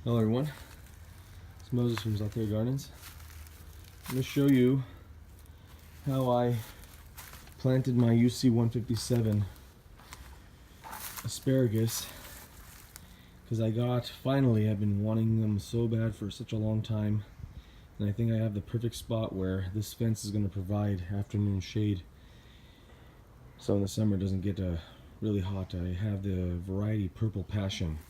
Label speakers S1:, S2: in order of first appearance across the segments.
S1: Hello everyone, it's Moses from Zaatar Gardens. I'm going to show you how I planted my UC 157 asparagus, because finally I've been wanting them so bad for such a long time, and I think I have the perfect spot where this fence is going to provide afternoon shade so in the summer it doesn't get really hot. I have the variety Purple Passion,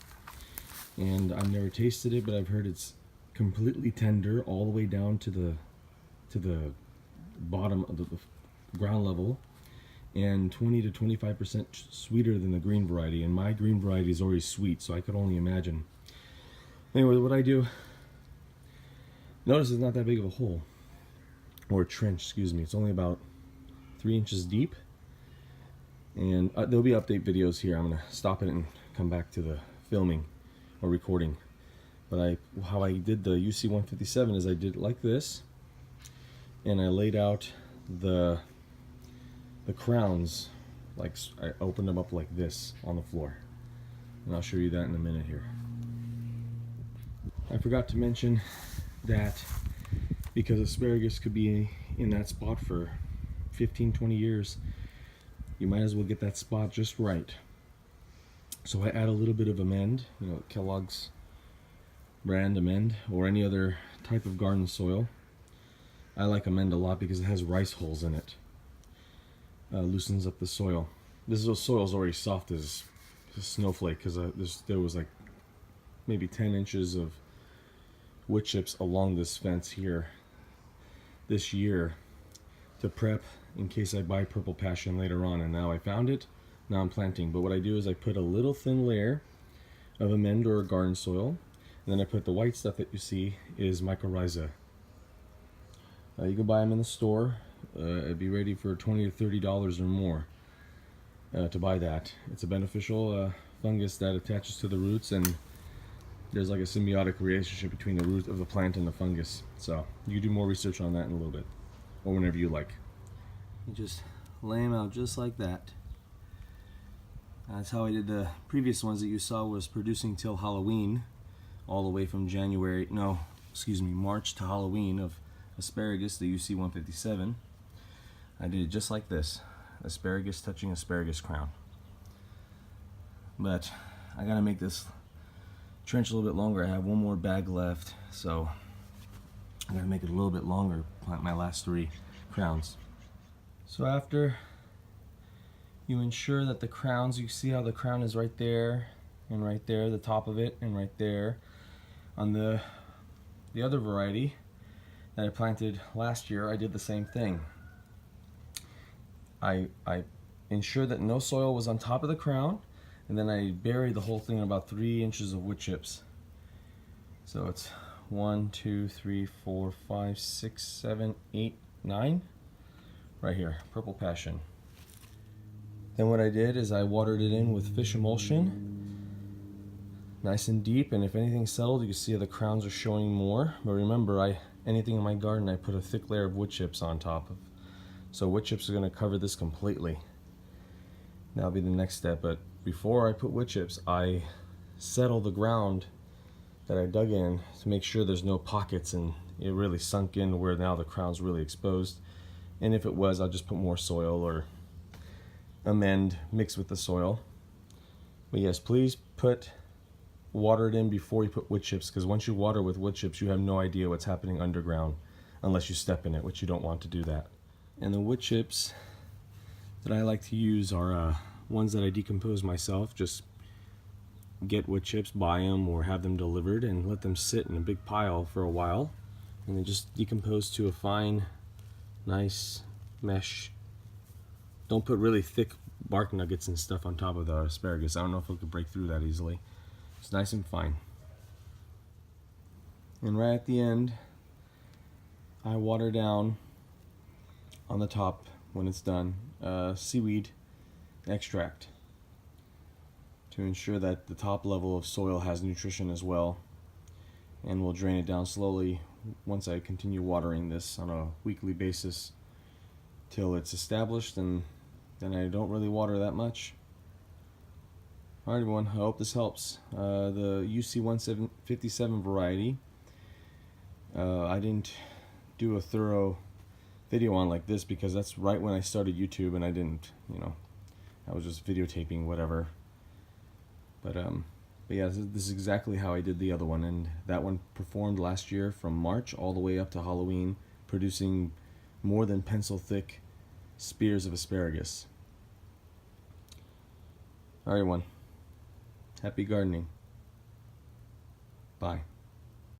S1: and I've never tasted it, but I've heard it's completely tender all the way down to the bottom of the ground level, and 20 to 25% sweeter than the green variety. And my green variety is already sweet, so I could only imagine. Anyway, what I do, notice it's not that big of a hole, or trench, excuse me. It's only about 3 inches deep, and there'll be update videos here. I'm gonna stop it and come back to the filming or recording. But how I did the UC 157 is I did it like this, and I laid out the crowns, like I opened them up like this on the floor, and I'll show you that in a minute here. I forgot to mention that because asparagus could be in that spot for 15-20 years, you might as well get that spot just right. So I add a little bit of amend, Kellogg's brand amend, or any other type of garden soil. I like amend a lot because it has rice hulls in it. Loosens up the soil. This soil is already soft as a snowflake, because there was like maybe 10 inches of wood chips along this fence here this year to prep in case I buy Purple Passion later on, and now I found it. Now I'm planting. But what I do is I put a little thin layer of amend or garden soil, and then I put the white stuff that you see is mycorrhiza. You can buy them in the store. It'd be ready for $20 or $30 or more to buy that. It's a beneficial fungus that attaches to the roots, and there's like a symbiotic relationship between the root of the plant and the fungus. So you can do more research on that in a little bit, or whenever you like. You just lay them out just like that. That's how I did the previous ones that you saw, was producing till Halloween, all the way from March to Halloween of asparagus, the UC 157. I did it just like this, asparagus touching asparagus crown. But I gotta make this trench a little bit longer. I have one more bag left, so I gotta make it a little bit longer, plant my last 3 crowns. So after you ensure that the crowns, you see how the crown is right there and right there, the top of it, and right there. On the other variety that I planted last year, I did the same thing. I ensured that no soil was on top of the crown, and then I buried the whole thing in about 3 inches of wood chips. So it's 1, 2, 3, 4, 5, 6, 7, 8, 9 right here, Purple Passion. Then what I did is I watered it in with fish emulsion, nice and deep, and if anything settled, you can see how the crowns are showing more. But remember, anything in my garden I put a thick layer of wood chips on top of. So wood chips are going to cover this completely. That'll be the next step. But before I put wood chips, I settle the ground that I dug in to make sure there's no pockets and it really sunk in where now the crown's really exposed. And if it was, I'll just put more soil or amend mixed with the soil. But yes, please water it in before you put wood chips, because once you water with wood chips, you have no idea what's happening underground unless you step in it, which you don't want to do that. And the wood chips that I like to use are ones that I decompose myself. Just get wood chips, buy them, or have them delivered, and let them sit in a big pile for a while, and then just decompose to a fine, nice mesh. Don't put really thick bark nuggets and stuff on top of the asparagus. I don't know if it could break through that easily. It's nice and fine. And right at the end, I water down on the top when it's done seaweed extract to ensure that the top level of soil has nutrition as well, and we'll drain it down slowly once I continue watering this on a weekly basis till it's established, and then I don't really water that much. Alright everyone, I hope this helps. The UC1757 variety, I didn't do a thorough video on like this because that's right when I started YouTube and I didn't, I was just videotaping whatever. But yeah, this is exactly how I did the other one, and that one performed last year from March all the way up to Halloween, producing more than pencil thick spears of asparagus. Alright everyone, happy gardening. Bye.